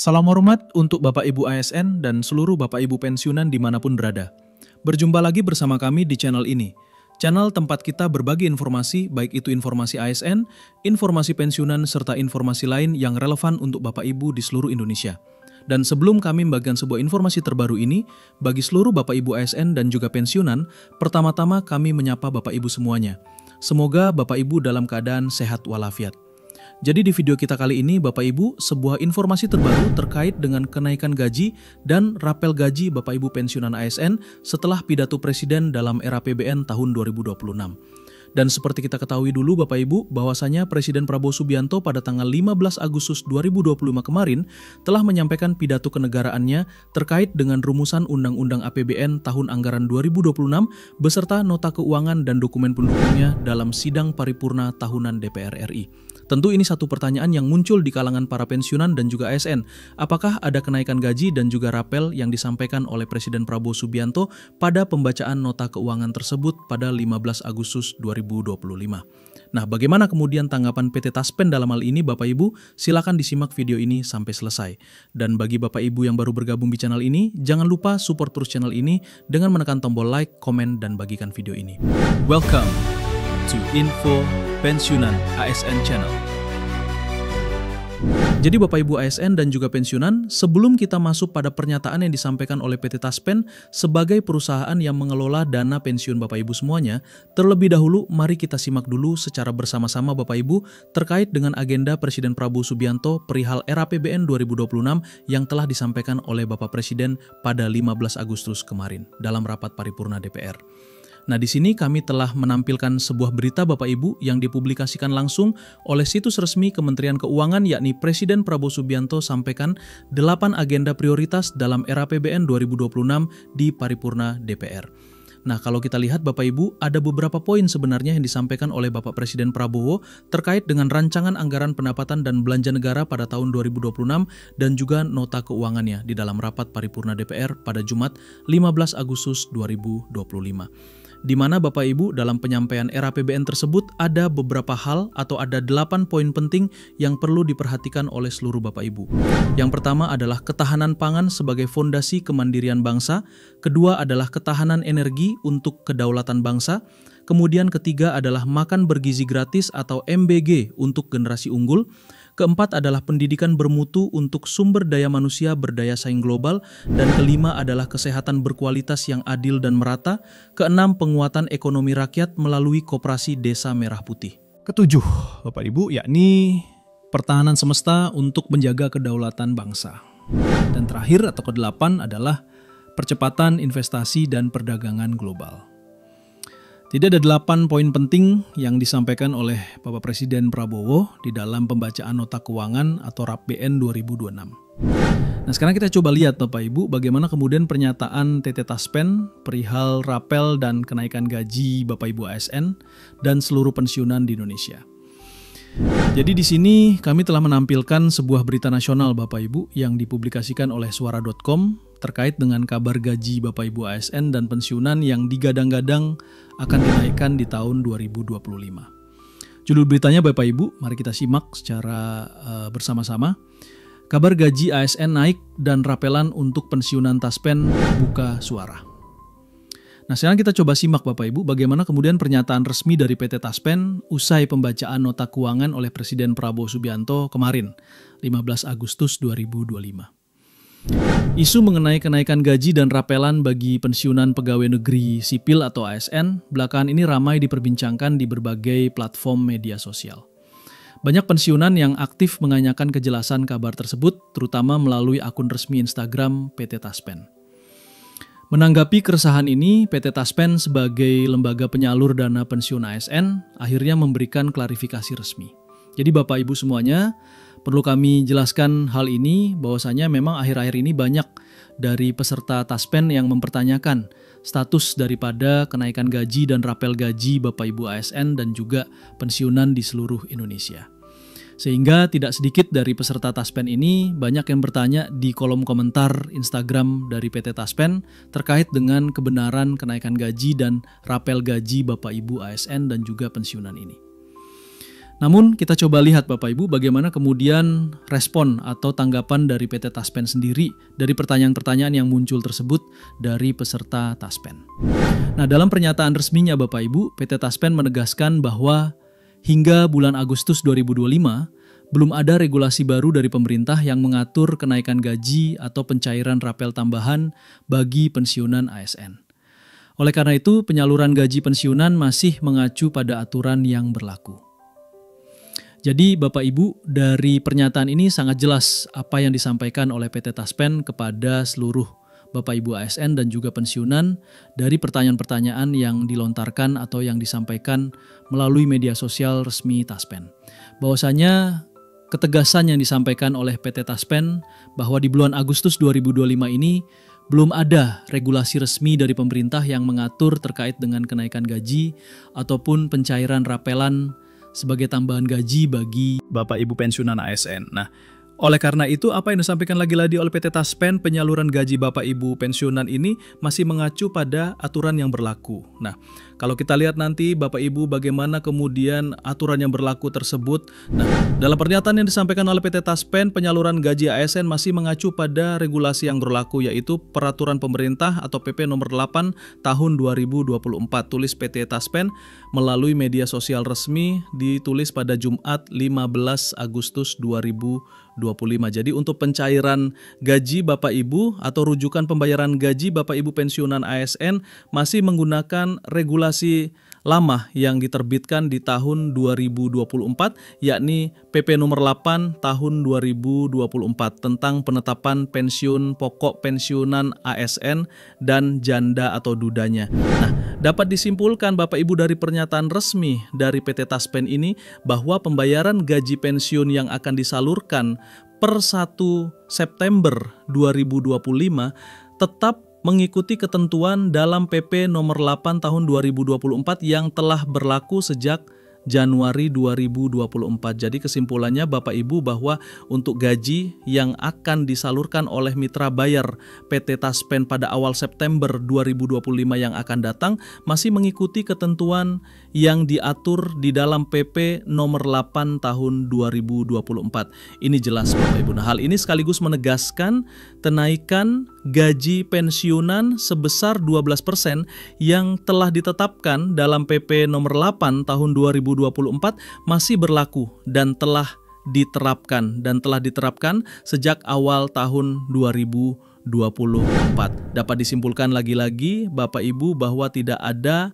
Salam hormat untuk Bapak Ibu ASN dan seluruh Bapak Ibu pensiunan dimanapun berada. Berjumpa lagi bersama kami di channel ini. Channel tempat kita berbagi informasi, baik itu informasi ASN, informasi pensiunan, serta informasi lain yang relevan untuk Bapak Ibu di seluruh Indonesia. Dan sebelum kami membagikan sebuah informasi terbaru ini, bagi seluruh Bapak Ibu ASN dan juga pensiunan, pertama-tama kami menyapa Bapak Ibu semuanya. Semoga Bapak Ibu dalam keadaan sehat walafiat. Jadi di video kita kali ini Bapak Ibu, sebuah informasi terbaru terkait dengan kenaikan gaji dan rapel gaji Bapak Ibu pensiunan ASN setelah pidato Presiden dalam era APBN tahun 2026. Dan seperti kita ketahui dulu Bapak Ibu, bahwasanya Presiden Prabowo Subianto pada tanggal 15 Agustus 2025 kemarin telah menyampaikan pidato kenegaraannya terkait dengan rumusan Undang-Undang APBN tahun anggaran 2026 beserta nota keuangan dan dokumen pendukungnya dalam sidang paripurna tahunan DPR RI. Tentu ini satu pertanyaan yang muncul di kalangan para pensiunan dan juga ASN. Apakah ada kenaikan gaji dan juga rapel yang disampaikan oleh Presiden Prabowo Subianto pada pembacaan nota keuangan tersebut pada 15 Agustus 2025? Nah, bagaimana kemudian tanggapan PT Taspen dalam hal ini Bapak Ibu? Silakan disimak video ini sampai selesai. Dan bagi Bapak Ibu yang baru bergabung di channel ini, jangan lupa support terus channel ini dengan menekan tombol like, komen, dan bagikan video ini. Welcome to Info Pensiunan ASN Channel. Jadi Bapak Ibu ASN dan juga pensiunan, sebelum kita masuk pada pernyataan yang disampaikan oleh PT Taspen sebagai perusahaan yang mengelola dana pensiun Bapak Ibu semuanya, terlebih dahulu mari kita simak dulu secara bersama-sama Bapak Ibu terkait dengan agenda Presiden Prabowo Subianto perihal era APBN 2026 yang telah disampaikan oleh Bapak Presiden pada 15 Agustus kemarin dalam rapat paripurna DPR. Nah, di sini kami telah menampilkan sebuah berita Bapak Ibu yang dipublikasikan langsung oleh situs resmi Kementerian Keuangan, yakni Presiden Prabowo Subianto sampaikan 8 agenda prioritas dalam era APBN 2026 di paripurna DPR. Nah, kalau kita lihat Bapak Ibu, ada beberapa poin sebenarnya yang disampaikan oleh Bapak Presiden Prabowo terkait dengan rancangan anggaran pendapatan dan belanja negara pada tahun 2026 dan juga nota keuangannya di dalam rapat paripurna DPR pada Jumat 15 Agustus 2025. Di mana Bapak Ibu dalam penyampaian era APBN tersebut ada beberapa hal atau ada 8 poin penting yang perlu diperhatikan oleh seluruh Bapak Ibu. Yang pertama adalah ketahanan pangan sebagai fondasi kemandirian bangsa, kedua adalah ketahanan energi untuk kedaulatan bangsa, kemudian ketiga adalah makan bergizi gratis atau MBG untuk generasi unggul, keempat adalah pendidikan bermutu untuk sumber daya manusia berdaya saing global, dan kelima adalah kesehatan berkualitas yang adil dan merata, keenam penguatan ekonomi rakyat melalui koperasi desa merah putih. Ketujuh, Bapak Ibu, yakni pertahanan semesta untuk menjaga kedaulatan bangsa. Dan terakhir atau kedelapan adalah percepatan investasi dan perdagangan global. Jadi ada 8 poin penting yang disampaikan oleh Bapak Presiden Prabowo di dalam pembacaan nota keuangan atau RAPBN 2026. Nah, sekarang kita coba lihat Bapak Ibu bagaimana kemudian pernyataan PT Taspen perihal rapel dan kenaikan gaji Bapak Ibu ASN dan seluruh pensiunan di Indonesia. Jadi di sini kami telah menampilkan sebuah berita nasional Bapak Ibu yang dipublikasikan oleh suara.com terkait dengan kabar gaji Bapak Ibu ASN dan pensiunan yang digadang-gadang akan dinaikkan di tahun 2025. Judul beritanya Bapak Ibu, mari kita simak secara bersama-sama. Kabar gaji ASN naik dan rapelan untuk pensiunan Taspen buka suara. Nah, sekarang kita coba simak Bapak Ibu bagaimana kemudian pernyataan resmi dari PT Taspen usai pembacaan nota keuangan oleh Presiden Prabowo Subianto kemarin, 15 Agustus 2025. Isu mengenai kenaikan gaji dan rapelan bagi pensiunan pegawai negeri sipil atau ASN belakangan ini ramai diperbincangkan di berbagai platform media sosial. Banyak pensiunan yang aktif menanyakan kejelasan kabar tersebut, terutama melalui akun resmi Instagram PT Taspen. Menanggapi keresahan ini, PT Taspen sebagai lembaga penyalur dana pensiun ASN akhirnya memberikan klarifikasi resmi. Jadi Bapak Ibu semuanya, perlu kami jelaskan hal ini bahwasanya memang akhir-akhir ini banyak dari peserta Taspen yang mempertanyakan status daripada kenaikan gaji dan rapel gaji Bapak Ibu ASN dan juga pensiunan di seluruh Indonesia. Sehingga tidak sedikit dari peserta Taspen ini banyak yang bertanya di kolom komentar Instagram dari PT Taspen terkait dengan kebenaran kenaikan gaji dan rapel gaji Bapak Ibu ASN dan juga pensiunan ini. Namun kita coba lihat Bapak Ibu bagaimana kemudian respon atau tanggapan dari PT Taspen sendiri dari pertanyaan-pertanyaan yang muncul tersebut dari peserta Taspen. Nah, dalam pernyataan resminya Bapak Ibu, PT Taspen menegaskan bahwa hingga bulan Agustus 2025 belum ada regulasi baru dari pemerintah yang mengatur kenaikan gaji atau pencairan rapel tambahan bagi pensiunan ASN. Oleh karena itu, penyaluran gaji pensiunan masih mengacu pada aturan yang berlaku. Jadi Bapak Ibu, dari pernyataan ini sangat jelas apa yang disampaikan oleh PT Taspen kepada seluruh Bapak Ibu ASN dan juga pensiunan dari pertanyaan-pertanyaan yang dilontarkan atau yang disampaikan melalui media sosial resmi Taspen. Bahwasanya ketegasan yang disampaikan oleh PT Taspen bahwa di bulan Agustus 2025 ini belum ada regulasi resmi dari pemerintah yang mengatur terkait dengan kenaikan gaji ataupun pencairan rapelan sebagai tambahan gaji bagi Bapak Ibu pensiunan ASN. Nah, oleh karena itu apa yang disampaikan lagi-lagi oleh PT Taspen, penyaluran gaji Bapak Ibu pensiunan ini masih mengacu pada aturan yang berlaku. Nah, kalau kita lihat nanti Bapak Ibu bagaimana kemudian aturan yang berlaku tersebut. Nah, dalam pernyataan yang disampaikan oleh PT Taspen, penyaluran gaji ASN masih mengacu pada regulasi yang berlaku, yaitu Peraturan Pemerintah atau PP nomor 8 tahun 2024, tulis PT Taspen melalui media sosial resmi, ditulis pada Jumat 15 Agustus 2025. Jadi untuk pencairan gaji Bapak Ibu atau rujukan pembayaran gaji Bapak Ibu pensiunan ASN masih menggunakan regulasi lama yang diterbitkan di tahun 2024, yakni PP nomor 8 tahun 2024 tentang penetapan pensiun pokok pensiunan ASN dan janda atau dudanya. Nah, dapat disimpulkan Bapak Ibu dari pernyataan resmi dari PT Taspen ini bahwa pembayaran gaji pensiun yang akan disalurkan per 1 September 2025 tetap mengikuti ketentuan dalam PP nomor 8 tahun 2024 yang telah berlaku sejak Januari 2024. Jadi kesimpulannya Bapak Ibu bahwa untuk gaji yang akan disalurkan oleh mitra bayar PT Taspen pada awal September 2025 yang akan datang masih mengikuti ketentuan yang diatur di dalam PP nomor 8 tahun 2024. Ini jelas Bapak Ibu. Nah, hal ini sekaligus menegaskan kenaikan gaji pensiunan sebesar 12% yang telah ditetapkan dalam PP nomor 8 tahun 2024 masih berlaku dan telah diterapkan sejak awal tahun 2024. Dapat disimpulkan lagi-lagi Bapak Ibu bahwa tidak ada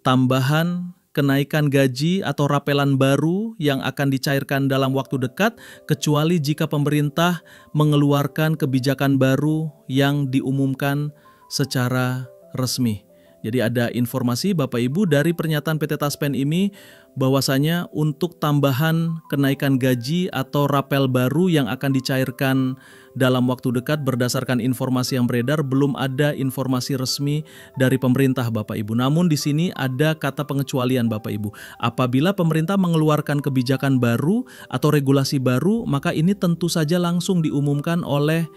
tambahan kenaikan gaji atau rapelan baru yang akan dicairkan dalam waktu dekat kecuali jika pemerintah mengeluarkan kebijakan baru yang diumumkan secara resmi. Jadi ada informasi Bapak Ibu dari pernyataan PT Taspen ini bahwasanya untuk tambahan kenaikan gaji atau rapel baru yang akan dicairkan dalam waktu dekat berdasarkan informasi yang beredar belum ada informasi resmi dari pemerintah Bapak Ibu. Namun di sini ada kata pengecualian Bapak Ibu. Apabila pemerintah mengeluarkan kebijakan baru atau regulasi baru, maka ini tentu saja langsung diumumkan oleh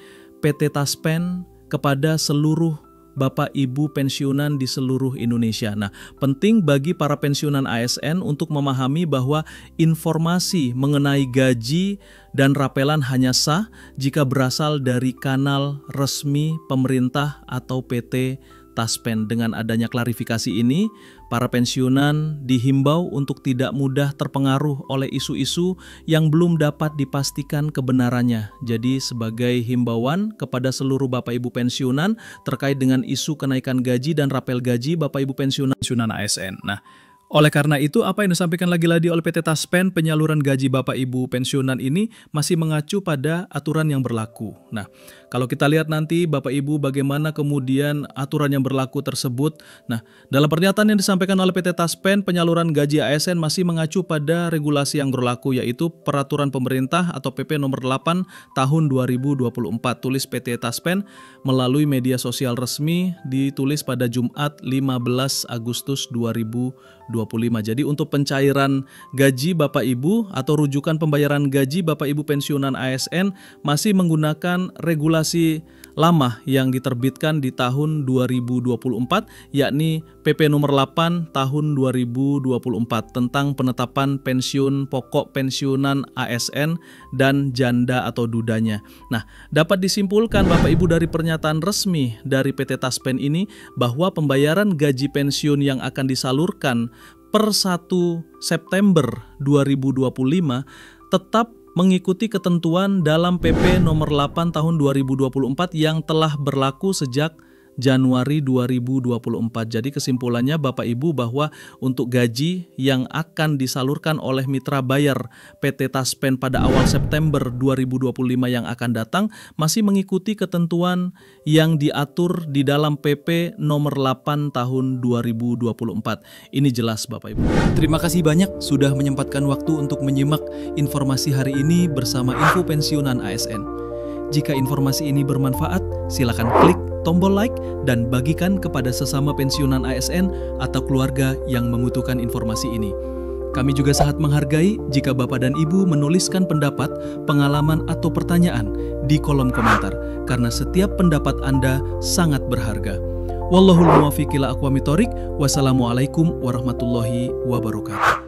PT Taspen kepada seluruh Bapak Ibu pensiunan di seluruh Indonesia. Nah, penting bagi para pensiunan ASN untuk memahami bahwa informasi mengenai gaji dan rapelan hanya sah jika berasal dari kanal resmi pemerintah atau PT Taspen. Dengan adanya klarifikasi ini, para pensiunan dihimbau untuk tidak mudah terpengaruh oleh isu-isu yang belum dapat dipastikan kebenarannya. Jadi sebagai himbauan kepada seluruh Bapak Ibu pensiunan terkait dengan isu kenaikan gaji dan rapel gaji Bapak Ibu pensiunan ASN. Nah, oleh karena itu, apa yang disampaikan lagi-lagi oleh PT Taspen, penyaluran gaji Bapak Ibu pensiunan ini masih mengacu pada aturan yang berlaku. Nah, kalau kita lihat nanti Bapak Ibu bagaimana kemudian aturan yang berlaku tersebut. Nah, dalam pernyataan yang disampaikan oleh PT Taspen, penyaluran gaji ASN masih mengacu pada regulasi yang berlaku, yaitu Peraturan Pemerintah atau PP nomor 8 tahun 2024, tulis PT Taspen melalui media sosial resmi, ditulis pada Jumat 15 Agustus 2025. Jadi untuk pencairan gaji Bapak Ibu atau rujukan pembayaran gaji Bapak Ibu pensiunan ASN masih menggunakan regulasi lama yang diterbitkan di tahun 2024, yakni PP nomor 8 tahun 2024 tentang penetapan pensiun pokok pensiunan ASN dan janda atau dudanya. Nah, dapat disimpulkan Bapak Ibu dari pernyataan resmi dari PT Taspen ini bahwa pembayaran gaji pensiun yang akan disalurkan per 1 September 2025 tetap mengikuti ketentuan dalam PP nomor 8 tahun 2024 yang telah berlaku sejak Januari 2024. Jadi kesimpulannya Bapak Ibu bahwa untuk gaji yang akan disalurkan oleh mitra bayar PT Taspen pada awal September 2025 yang akan datang masih mengikuti ketentuan yang diatur di dalam PP nomor 8 tahun 2024. Ini jelas Bapak Ibu. Terima kasih banyak sudah menyempatkan waktu untuk menyimak informasi hari ini bersama Info Pensiunan ASN. Jika informasi ini bermanfaat, silakan klik tombol like dan bagikan kepada sesama pensiunan ASN atau keluarga yang membutuhkan informasi ini. Kami juga sangat menghargai jika Bapak dan Ibu menuliskan pendapat, pengalaman, atau pertanyaan di kolom komentar, karena setiap pendapat Anda sangat berharga. Wallahul muwaffiq ila aqwamit thoriq. Wassalamualaikum warahmatullahi wabarakatuh.